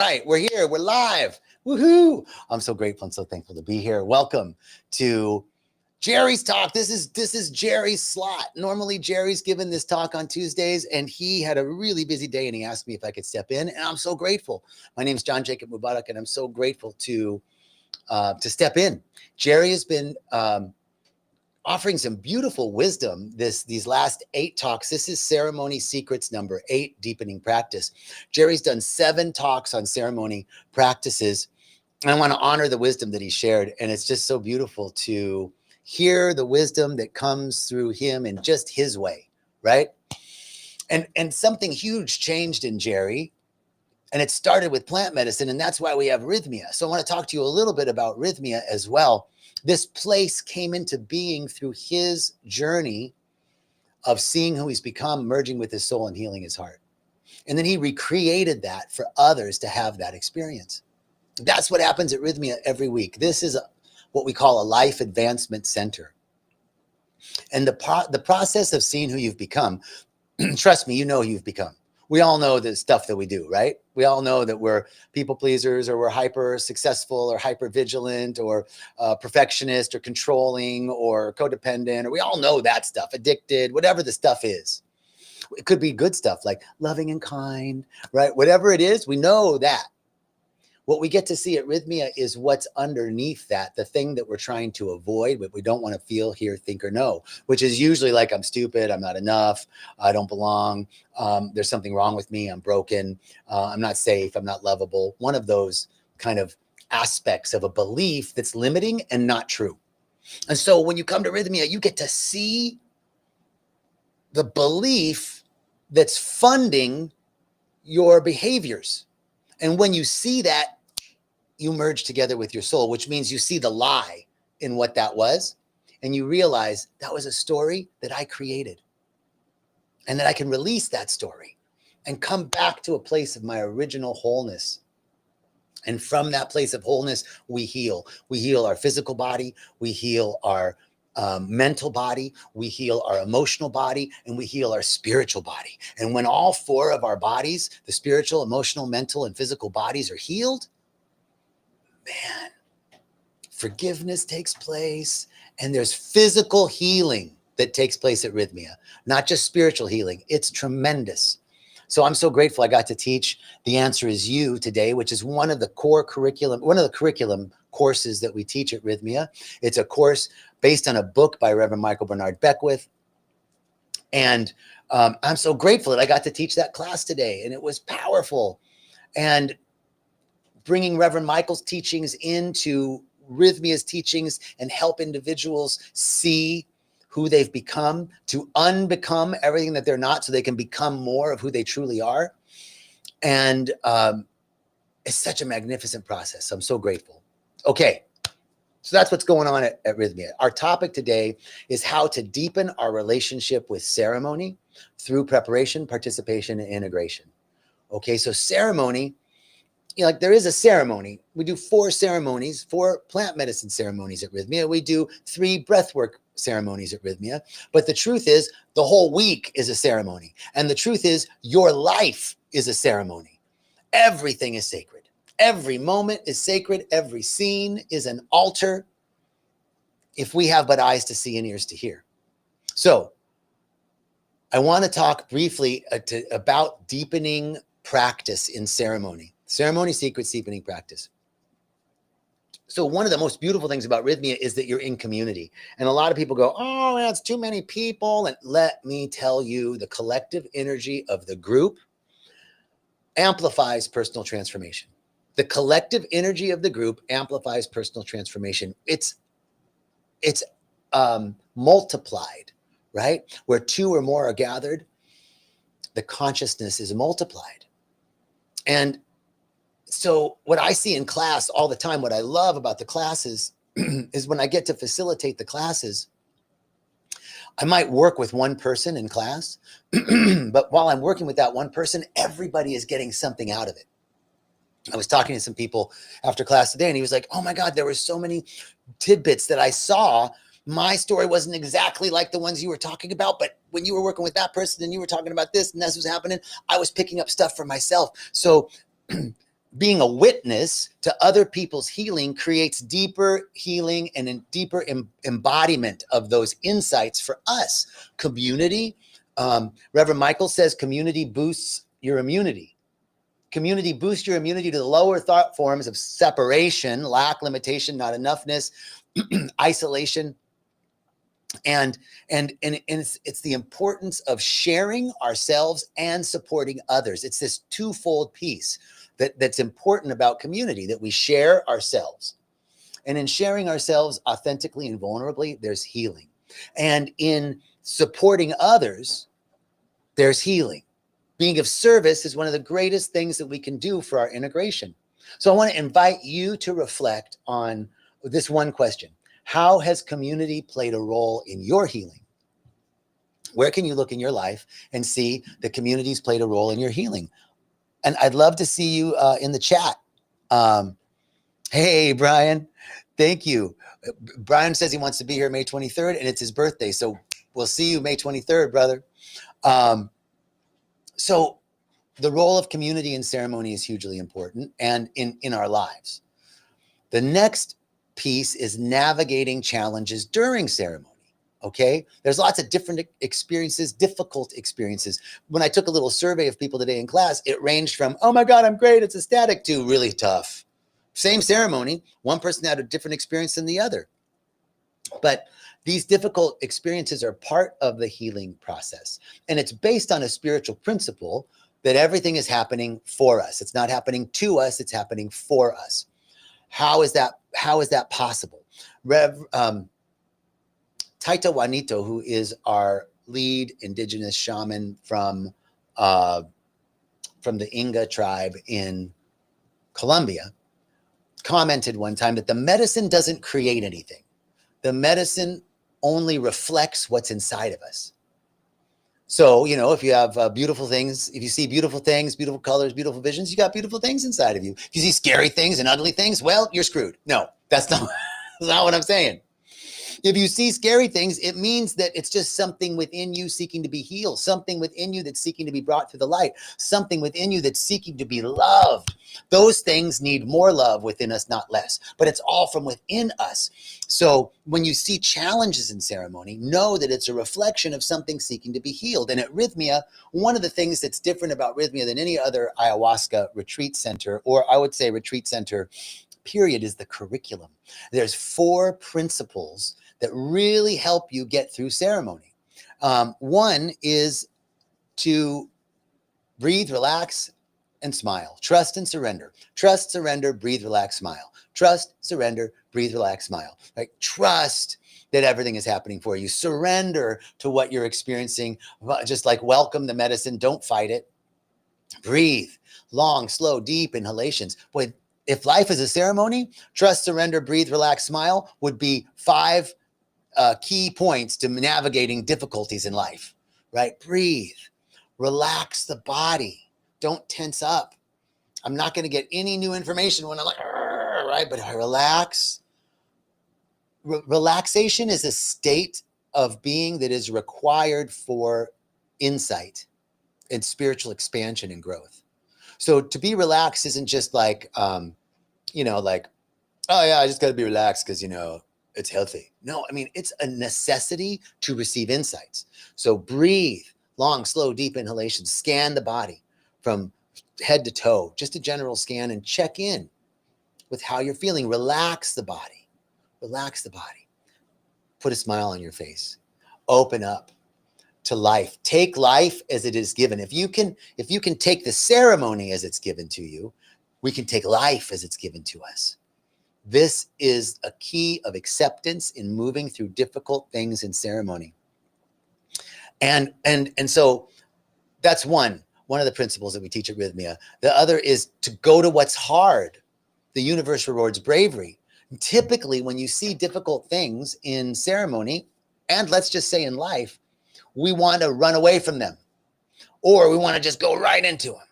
Right, we're here, we're live. Woohoo! I'm so grateful and so thankful to be here. Welcome to Jerry's talk. This is Jerry's slot. Normally Jerry's given this talk on Tuesdays, and he had a really busy day, and he asked me if I could step in, and I'm so grateful. My name is John Jacob Mubarak, and I'm so grateful to step in. Jerry has been offering some beautiful wisdom these last 8 talks. This is ceremony secrets number 8, deepening practice. Jerry's done 7 talks on ceremony practices, and I want to honor the wisdom that he shared. And it's just so beautiful to hear the wisdom that comes through him in just his way, right? And something huge changed in Jerry, and it started with plant medicine, and that's why we have rythmia. So I want to talk to you a little bit about rythmia as well. This place came into being through his journey of seeing who he's become, merging with his soul and healing his heart. And then he recreated that for others to have that experience. That's what happens at Rythmia every week. This is what we call a life advancement center. And the process of seeing who you've become, trust me, you know who you've become. We all know the stuff that we do, right? We all know that we're people pleasers, or we're hyper successful, or hyper vigilant, or perfectionist, or controlling, or codependent, or we all know that stuff, addicted, whatever the stuff is. It could be good stuff like loving and kind, right? Whatever it is, we know that. What we get to see at Rythmia is what's underneath that, the thing that we're trying to avoid, what we don't want to feel, hear, think, or know, which is usually like, I'm stupid, I'm not enough, I don't belong, there's something wrong with me, I'm broken, I'm not safe, I'm not lovable. One of those kind of aspects of a belief that's limiting and not true. And so when you come to Rythmia, you get to see the belief that's funding your behaviors. And when you see that, you merge together with your soul, which means you see the lie in what that was, and you realize that was a story that I created, and that I can release that story and come back to a place of my original wholeness. And from that place of wholeness, we heal. We heal our physical body, we heal our mental body, we heal our emotional body, and we heal our spiritual body. And when all 4 of our bodies, the spiritual, emotional, mental, and physical bodies, are healed, man, forgiveness takes place, and there's physical healing that takes place at Rythmia, not just spiritual healing. It's tremendous. So I'm so grateful I got to teach The Answer Is You today, which is one of the curriculum courses that we teach at Rythmia. It's a course based on a book by Reverend Michael Bernard Beckwith. And I'm so grateful that I got to teach that class today, and it was powerful. And bringing Reverend Michael's teachings into Rythmia's teachings and help individuals see who they've become, to unbecome everything that they're not, so they can become more of who they truly are. And it's such a magnificent process. So I'm so grateful. Okay, so that's what's going on at Rythmia. Our topic today is how to deepen our relationship with ceremony through preparation, participation, and integration. Okay, so ceremony, like there is a ceremony. We do 4 ceremonies, 4 plant medicine ceremonies at Rythmia. We do 3 breathwork ceremonies at Rythmia. But the truth is, the whole week is a ceremony. And the truth is, your life is a ceremony. Everything is sacred. Every moment is sacred. Every scene is an altar, if we have but eyes to see and ears to hear. So I want to talk briefly about deepening practice in ceremony. Ceremony secrets, deepening practice. So one of the most beautiful things about Rythmia is that you're in community. And a lot of people go, oh, that's too many people. And let me tell you, the collective energy of the group amplifies personal transformation. The collective energy of the group amplifies personal transformation. It's multiplied, right? Where 2 or more are gathered, the consciousness is multiplied. And so what I see in class all the time, what I love about the classes is when I get to facilitate the classes, I might work with one person in class, but while I'm working with that one person, everybody is getting something out of it. I was talking to some people after class today, and he was like, oh my God, there were so many tidbits that I saw. My story wasn't exactly like the ones you were talking about, but when you were working with that person and you were talking about this and this was happening, I was picking up stuff for myself. So being a witness to other people's healing creates deeper healing and a deeper embodiment of those insights for us. Community, Reverend Michael says community boosts your immunity. Community boosts your immunity to the lower thought forms of separation, lack, limitation, not enoughness, isolation. And it's the importance of sharing ourselves and supporting others. It's this twofold piece that's important about community, that we share ourselves. And in sharing ourselves authentically and vulnerably, there's healing. And in supporting others, there's healing. Being of service is one of the greatest things that we can do for our integration. So I want to invite you to reflect on this one question. How has community played a role in your healing? Where can you look in your life and see that community's played a role in your healing? And I'd love to see you in the chat. Hey, Brian, thank you. Brian says he wants to be here May 23rd, and it's his birthday. So we'll see you May 23rd, brother. So the role of community in ceremony is hugely important and in our lives. The next piece is navigating challenges during ceremony. Okay, there's lots of different experiences, difficult experiences. When I took a little survey of people today in class, it ranged from, oh my God, I'm great, it's ecstatic, to really tough. Same ceremony, one person had a different experience than the other. But these difficult experiences are part of the healing process. And it's based on a spiritual principle that everything is happening for us. It's not happening to us, it's happening for us. How is that possible? Taita Juanito, who is our lead indigenous shaman from the Inga tribe in Colombia, commented one time that the medicine doesn't create anything. The medicine only reflects what's inside of us. So, you know, if you have beautiful things, if you see beautiful things, beautiful colors, beautiful visions, you got beautiful things inside of you. If you see scary things and ugly things, well, you're screwed. No, that's not what I'm saying. If you see scary things, it means that it's just something within you seeking to be healed, something within you that's seeking to be brought to the light, something within you that's seeking to be loved. Those things need more love within us, not less, but it's all from within us. So when you see challenges in ceremony, know that it's a reflection of something seeking to be healed. And at Rythmia, one of the things that's different about Rythmia than any other ayahuasca retreat center, or I would say retreat center, period, is the curriculum. There's 4 principles that really help you get through ceremony. One is to breathe, relax, and smile. Trust and surrender. Trust, surrender, breathe, relax, smile. Trust, surrender, breathe, relax, smile. Right? Trust that everything is happening for you. Surrender to what you're experiencing. Just like welcome the medicine, don't fight it. Breathe. Long, slow, deep inhalations. Boy, if life is a ceremony, trust, surrender, breathe, relax, smile would be 5 key points to navigating difficulties in life, right? Breathe, relax the body. Don't tense up. I'm not going to get any new information when I'm like, right? But I relax. Relaxation is a state of being that is required for insight and spiritual expansion and growth. So to be relaxed isn't just like, like, oh yeah, I just got to be relaxed because, it's healthy. No, I mean, it's a necessity to receive insights. So breathe, long, slow, deep inhalation, scan the body from head to toe, just a general scan, and check in with how you're feeling. Relax the body, relax the body. Put a smile on your face, open up to life. Take life as it is given. If you can take the ceremony as it's given to you, we can take life as it's given to us. This is a key of acceptance in moving through difficult things in ceremony. And so that's one of the principles that we teach at Rythmia. The other is to go to what's hard. The universe rewards bravery. And typically, when you see difficult things in ceremony, and let's just say in life, we want to run away from them, or we want to just go right into them.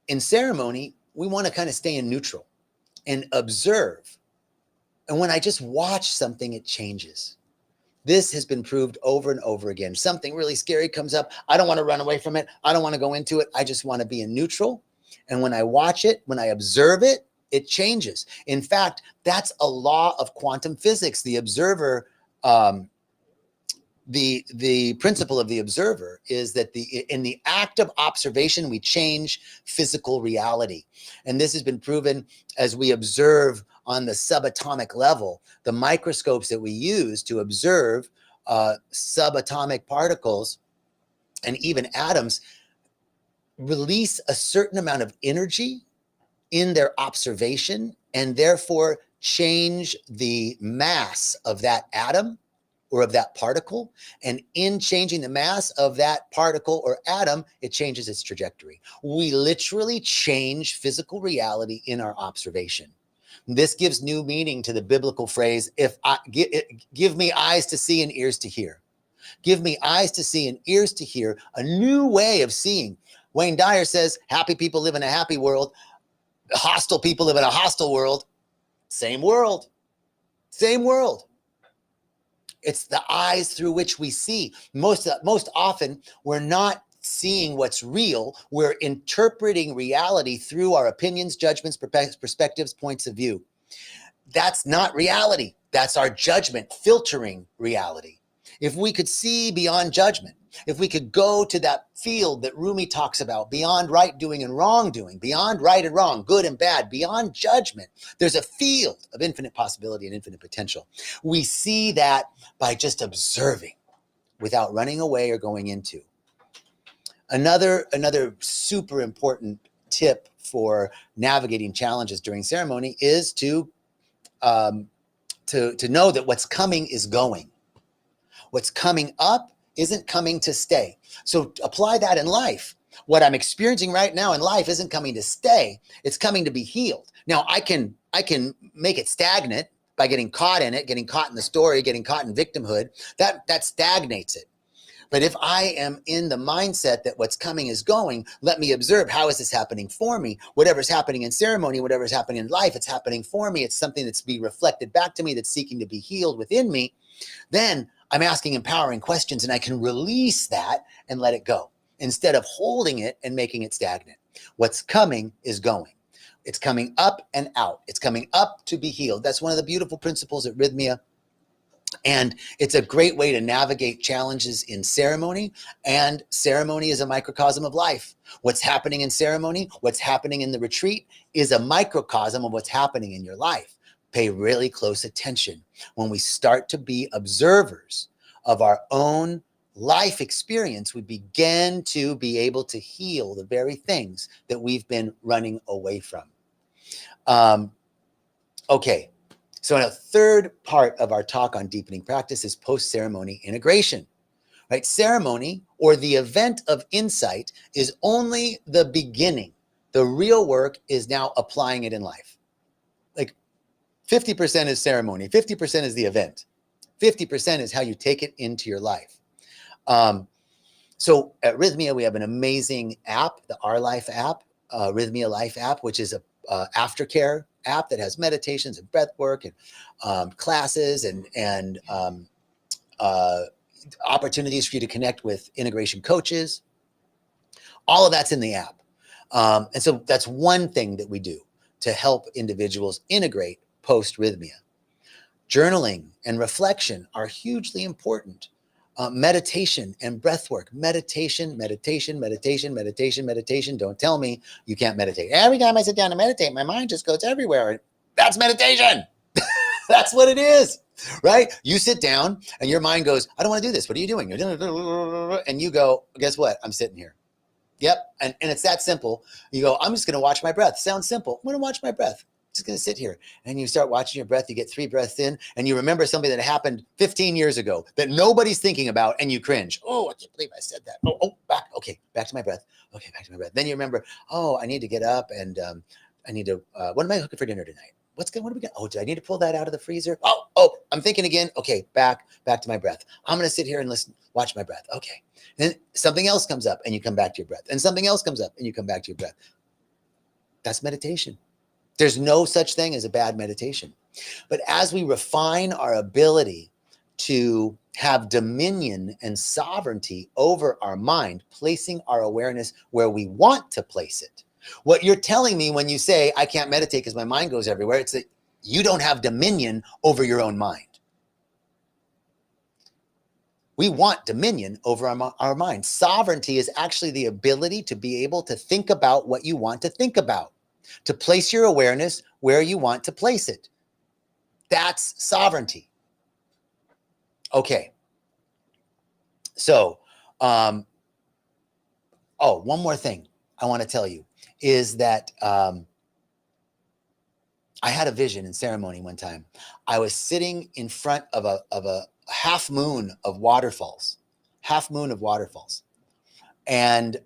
In ceremony, we want to kind of stay in neutral and observe. And when I just watch something, it changes. This has been proved over and over again. Something really scary comes up. I don't want to run away from it. I don't want to go into it. I just want to be in neutral And when I watch it, when I observe it, it changes. In fact, that's a law of quantum physics. The observer, the principle of the observer is that in the act of observation, we change physical reality. And this has been proven as we observe on the subatomic level. The microscopes that we use to observe subatomic particles and even atoms release a certain amount of energy in their observation, and therefore change the mass of that atom or of that particle. And in changing the mass of that particle or atom, it changes its trajectory. We literally change physical reality in our observation. This gives new meaning to the biblical phrase, give me eyes to see and ears to hear. Give me eyes to see and ears to hear, a new way of seeing. Wayne Dyer says, happy people live in a happy world. Hostile people live in a hostile world. Same world. Same world. It's the eyes through which we see. Most often, we're not seeing what's real. We're interpreting reality through our opinions, judgments, perspectives, points of view. That's not reality. That's our judgment filtering reality. If we could see beyond judgment, if we could go to that field that Rumi talks about, beyond right doing and wrong doing, beyond right and wrong, good and bad, beyond judgment, there's a field of infinite possibility and infinite potential. We see that by just observing without running away or going into. Another super important tip for navigating challenges during ceremony is to know that what's coming is going. What's coming up isn't coming to stay. So apply that in life. What I'm experiencing right now in life isn't coming to stay. It's coming to be healed. Now I can make it stagnant by getting caught in it, getting caught in the story, getting caught in victimhood. That stagnates it. But if I am in the mindset that what's coming is going, let me observe, how is this happening for me? Whatever's happening in ceremony, whatever's happening in life, it's happening for me. It's something that's being reflected back to me, that's seeking to be healed within me. Then I'm asking empowering questions, and I can release that and let it go instead of holding it and making it stagnant. What's coming is going. It's coming up and out. It's coming up to be healed. That's one of the beautiful principles at Rythmia. And it's a great way to navigate challenges in ceremony. And ceremony is a microcosm of life. What's happening in ceremony, what's happening in the retreat is a microcosm of what's happening in your life. Pay really close attention. When we start to be observers of our own life experience, we begin to be able to heal the very things that we've been running away from. Okay. So a third part of our talk on deepening practice is post-ceremony integration, right? Ceremony, or the event of insight, is only the beginning. The real work is now applying it in life. Like 50% is ceremony, 50% is the event, 50% is how you take it into your life. So at Rythmia, we have an amazing app, the Our Life app, Rythmia Life app, which is a aftercare app that has meditations and breath work and classes and opportunities for you to connect with integration coaches. All of that's in the app. And so that's one thing that we do to help individuals integrate post-Rythmia. Journaling and reflection are hugely important. Meditation and breath work. Meditation. Don't tell me you can't meditate. Every time I sit down to meditate, my mind just goes everywhere. That's meditation. That's what it is, right? You sit down and your mind goes, I don't want to do this. What are you doing? And you go, guess what? I'm sitting here. Yep. And it's that simple. You go, I'm just going to watch my breath. Sounds simple. I'm going to watch my breath. Just going to sit here. And you start watching your breath. You get 3 breaths in and you remember something that happened 15 years ago that nobody's thinking about, and you cringe. Oh, I can't believe I said that. Oh, back. Okay. Back to my breath. Okay. Back to my breath. Then you remember, oh, I need to get up and I need to, what am I cooking for dinner tonight? What are we going to, oh, do I need to pull that out of the freezer? Oh, I'm thinking again. Okay. Back to my breath. I'm going to sit here and listen, watch my breath. Okay. Then something else comes up and you come back to your breath, and something else comes up and you come back to your breath. That's meditation. There's no such thing as a bad meditation. But as we refine our ability to have dominion and sovereignty over our mind, placing our awareness where we want to place it, What you're telling me when you say, I can't meditate because my mind goes everywhere, it's that you don't have dominion over your own mind. We want dominion over our mind. Sovereignty is actually the ability to be able to think about what you want to think about, to place your awareness where you want to place it. That's sovereignty. Okay. So, one more thing I want to tell you is that I had a vision in ceremony one time. I was sitting in front of a half moon of waterfalls, and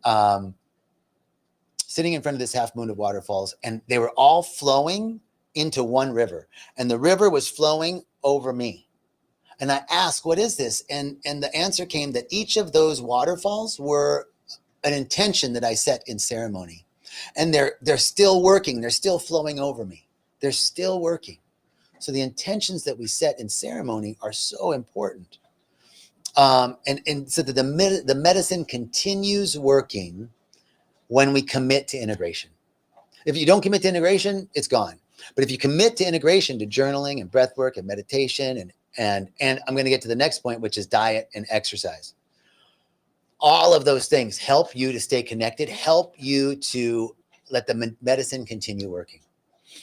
sitting in front of this half moon of waterfalls, and they were all flowing into one river, and the river was flowing over me. And I asked, what is this? And the answer came that each of those waterfalls were an intention that I set in ceremony. And they're still working. They're still flowing over me. They're still working. So the intentions that we set in ceremony are so important. And so that the medicine continues working when we commit to integration. If you don't commit to integration, it's gone. But if you commit to integration, to journaling and breath work and meditation, and I'm going to get to the next point, which is diet and exercise. All of those things help you to stay connected, help you to let the medicine continue working.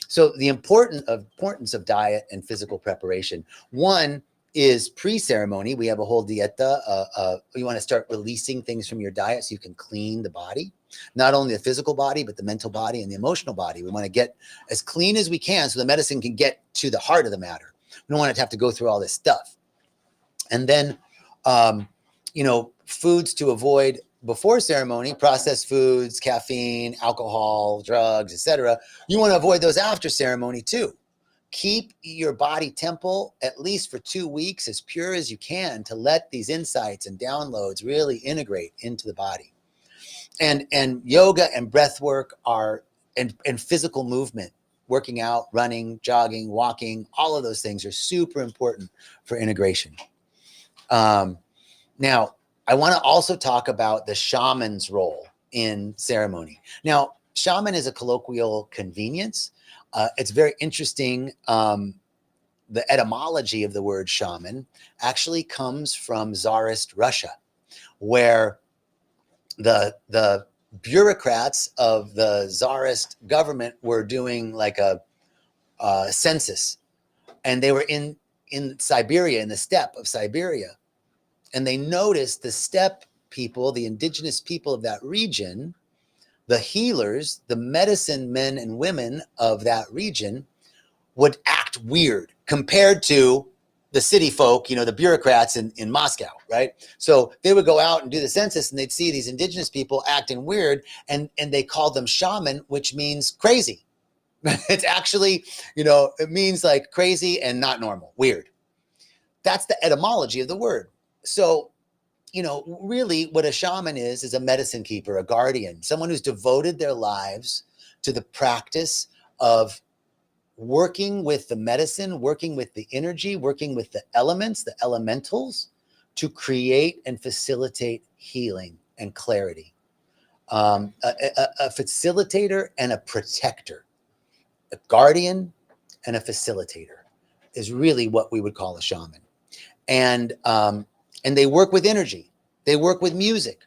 So the importance of diet and physical preparation. One is pre-ceremony. We have a whole dieta. You want to start releasing things from your diet so you can clean the body, not only the physical body, but the mental body and the emotional body. We want to get as clean as we can so the medicine can get to the heart of the matter. We don't want it to have to go through all this stuff. And then, foods to avoid before ceremony, processed foods, caffeine, alcohol, drugs, etc. You want to avoid those after ceremony too. Keep your body temple at least for 2 weeks as pure as you can to let these insights and downloads really integrate into the body. And yoga and breath work and physical movement, working out, running, jogging, walking, all of those things are super important for integration. Now, I want to also talk about the shaman's role in ceremony. Now, shaman is a colloquial convenience. It's very interesting. The etymology of the word shaman actually comes from Tsarist Russia, where the bureaucrats of the Tsarist government were doing like a census, and they were in Siberia, in the steppe of Siberia, and they noticed the steppe people, the indigenous people of that region, the healers, the medicine men and women of that region would act weird compared to the city folk, the bureaucrats in Moscow, right? So they would go out and do the census and they'd see these indigenous people acting weird, and they called them shaman, which means crazy. It's actually, it means like crazy and not normal, weird. That's the etymology of the word. So, really what a shaman is a medicine keeper, a guardian, someone who's devoted their lives to the practice of working with the medicine, working with the energy, working with the elements, the elementals, to create and facilitate healing and clarity. A facilitator and a protector, a guardian and a facilitator is really what we would call a shaman. And they work with energy. They work with music.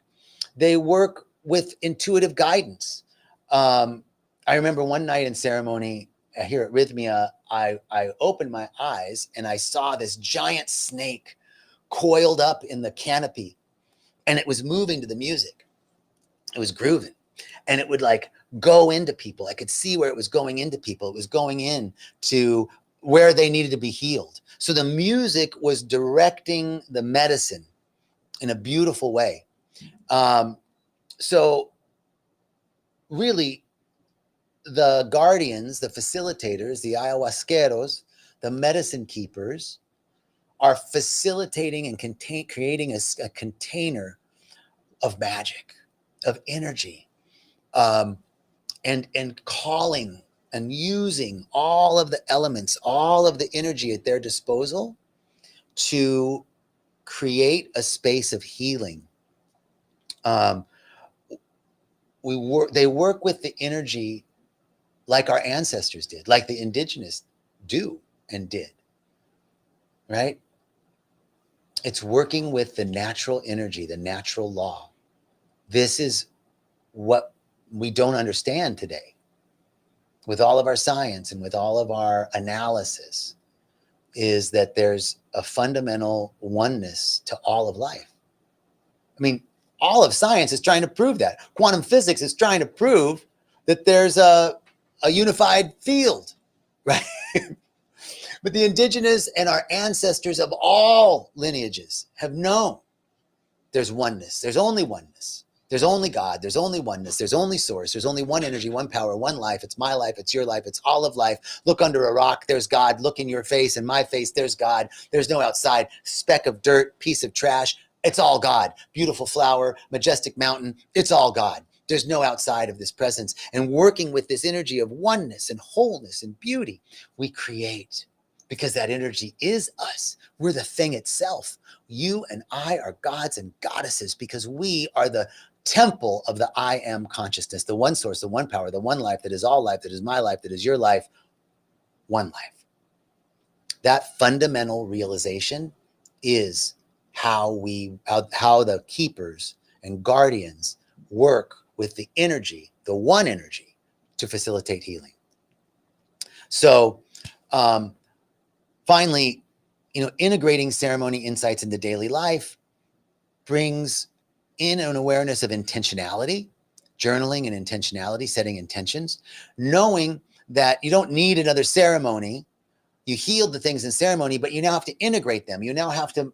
They work with intuitive guidance. I remember one night in ceremony here at Rythmia, I opened my eyes and I saw this giant snake coiled up in the canopy, and it was moving to the music. It was grooving, and it would like go into people. I could see where it was going into people. It was going in to where they needed to be healed. So the music was directing the medicine in a beautiful way. So really, the guardians, the facilitators, the ayahuasqueros, the medicine keepers are facilitating and creating a container of magic, of energy, and calling and using all of the elements, all of the energy at their disposal to create a space of healing. they work with the energy like our ancestors did, like the indigenous do and did, right? It's working with the natural energy, the natural law. This is what we don't understand today with all of our science and with all of our analysis, is that there's a fundamental oneness to all of life. I mean, all of science is trying to prove that. Quantum physics is trying to prove that there's a unified field, right? But the indigenous and our ancestors of all lineages have known there's oneness. There's only oneness. There's only God. There's only oneness. There's only source. There's only one energy, one power, one life. It's my life. It's your life. It's all of life. Look under a rock. There's God. Look in your face. In my face, there's God. There's no outside. Speck of dirt, piece of trash. It's all God. Beautiful flower, majestic mountain. It's all God. There's no outside of this presence. And working with this energy of oneness and wholeness and beauty, we create, because that energy is us. We're the thing itself. You and I are gods and goddesses because we are the temple of the I am consciousness, the one source, the one power, the one life that is all life, that is my life, that is your life, one life. That fundamental realization is how the keepers and guardians work with the energy, the one energy, to facilitate healing. So, finally, integrating ceremony insights into daily life brings in an awareness of intentionality, journaling and intentionality, setting intentions, knowing that you don't need another ceremony. You healed the things in ceremony, but you now have to integrate them. You now have to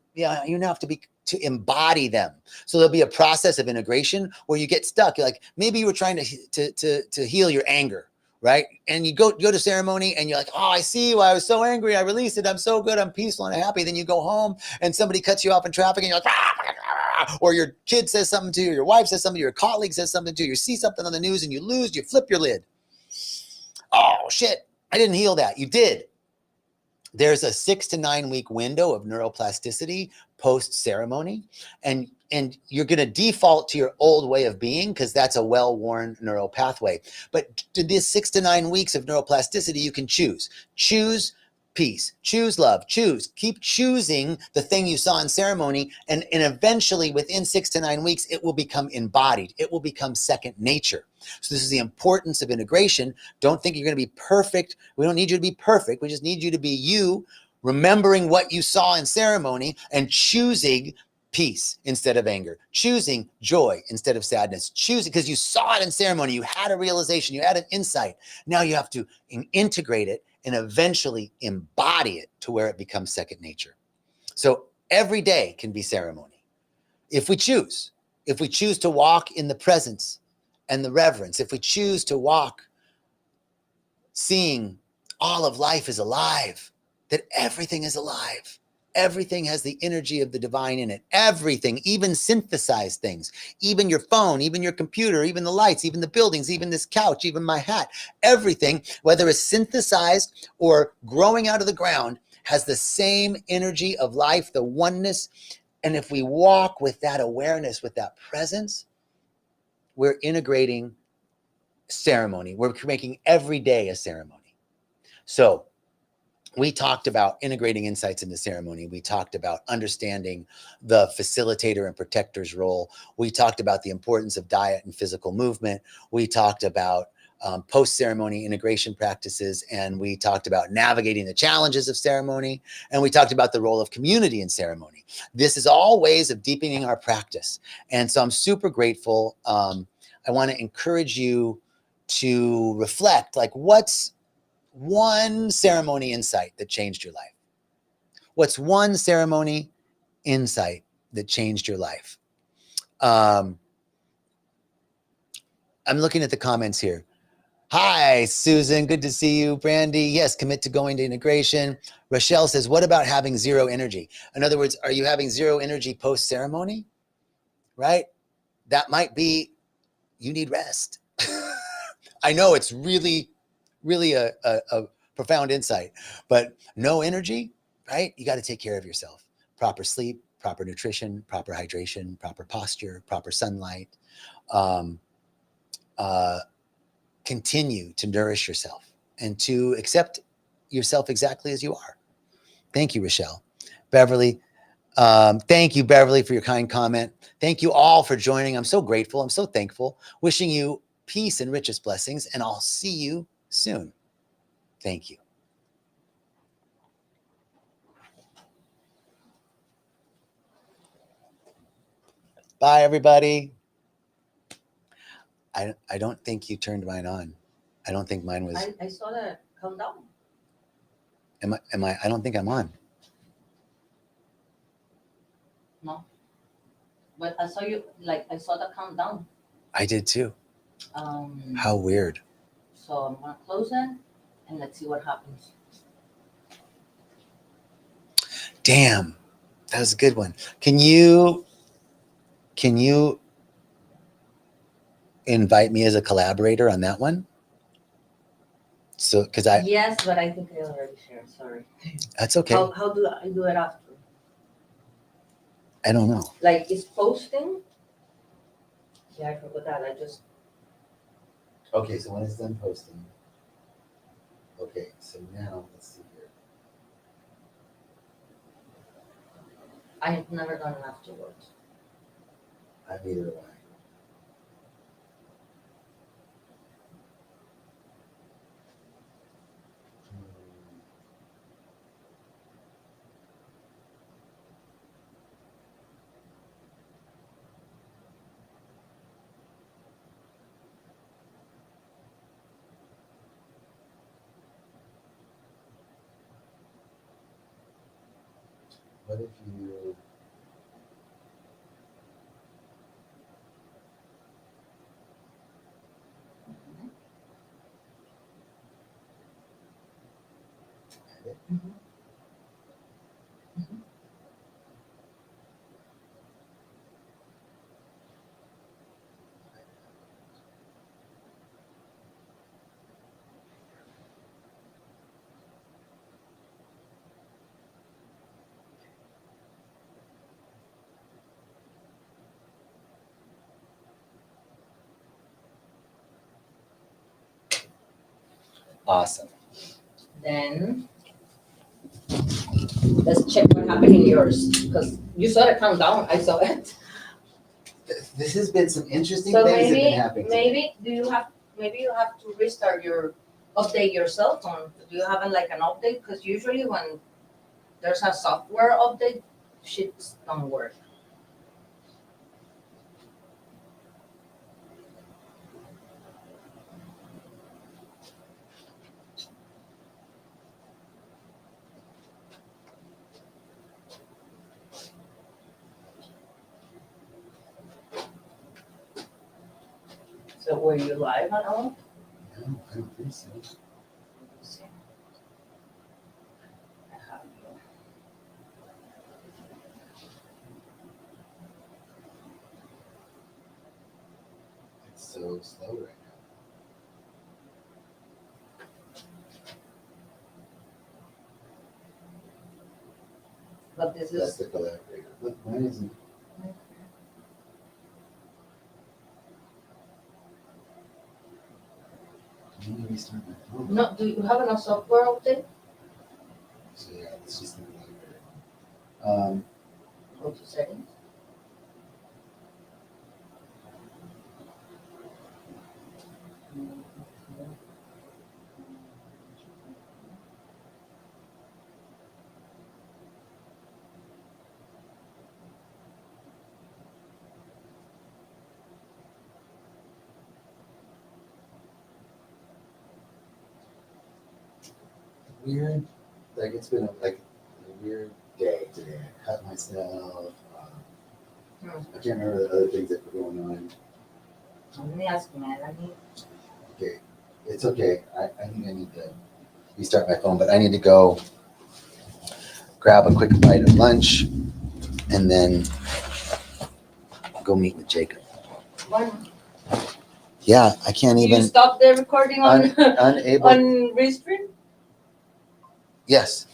embody them. So there'll be a process of integration where you get stuck. You're like, maybe you were trying to heal your anger, right? And you go to ceremony and you're like, oh, I see why I was so angry. I released it. I'm so good. I'm peaceful and happy. Then you go home and somebody cuts you off in traffic and you're like, or your kid says something to you, your wife says something to you, your colleague says something to you, you see something on the news and you flip your lid. Oh, shit. I didn't heal that. You did. There's a 6 to 9 week window of neuroplasticity post-ceremony, and you're going to default to your old way of being because that's a well-worn neural pathway. But to this 6 to 9 weeks of neuroplasticity, you can choose peace, choose love, keep choosing the thing you saw in ceremony, and eventually within 6 to 9 weeks, it will become embodied. It will become second nature. So this is the importance of integration. Don't think you're going to be perfect. We don't need you to be perfect. We just need you to be you, remembering what you saw in ceremony and choosing peace instead of anger, choosing joy instead of sadness, choosing, because you saw it in ceremony, you had a realization, you had an insight. Now you have to integrate it and eventually embody it to where it becomes second nature. So every day can be ceremony. If we choose to walk in the presence and the reverence, if we choose to walk seeing all of life is alive, that everything is alive. Everything has the energy of the divine in it. Everything, even synthesized things, even your phone, even your computer, even the lights, even the buildings, even this couch, even my hat, everything, whether it's synthesized or growing out of the ground, has the same energy of life, the oneness. And if we walk with that awareness, with that presence, we're integrating ceremony. We're making every day a ceremony. So we talked about integrating insights into ceremony. We talked about understanding the facilitator and protector's role. We talked about the importance of diet and physical movement. We talked about post-ceremony integration practices, and we talked about navigating the challenges of ceremony, and we talked about the role of community in ceremony. This is all ways of deepening our practice. And so I'm super grateful. I want to encourage you to reflect, like, what's one ceremony insight that changed your life? What's one ceremony insight that changed your life? I'm looking at the comments here. Hi, Susan. Good to see you. Brandy. Yes, commit to going to integration. Rochelle says, what about having zero energy? In other words, are you having zero energy post-ceremony? Right? That might be, you need rest. I know it's really, really a profound insight, but no energy, right? You got to take care of yourself. Proper sleep, proper nutrition, proper hydration, proper posture, proper sunlight, continue to nourish yourself and to accept yourself exactly as you are. Thank you, Rochelle. Beverly, thank you, Beverly, for your kind comment. Thank you all for joining. I'm so grateful. I'm so thankful. Wishing you peace and richest blessings, and I'll see you soon. Thank you. Bye, everybody. I don't think you turned mine on. I don't think mine was. I saw the countdown. Am I? I don't think I'm on. No. But I saw you, like, I saw the countdown. I did too. How weird. So I'm going to close it and let's see what happens. Damn. That was a good one. Can you invite me as a collaborator on that one? So, because Yes, but I think I already shared. Sorry. That's okay. How do I do it after? I don't know. Like, it's posting. Yeah, I forgot that. I just. Okay, so when it's done posting. Okay, so now let's see here. I have never done it afterwards. Neither have I. What if you edit? Awesome. Then let's check what happened in yours, because you saw the countdown. I saw it. This has been some interesting So things that have been happening. maybe you have to restart update your cell phone. Do you have like an update? Because usually when there's a software update, shit don't work. So were you live at all? No, I don't think so. Let's see. I have you. It's so slow right now. But this That's is the collaborator. Look, mine isn't. Let me restart my phone. no. Do you have enough software update? So yeah, it's just the collaborator. Go to settings. Weird. Like it's been like a weird day today. I cut myself. I can't remember the other things that were going on. Let me ask Melanie. Okay, it's okay. I think I need to restart my phone, but I need to go grab a quick bite of lunch and then go meet with Jacob. Why? Yeah, I can't even. You stop the recording on unable. on restream? Yes.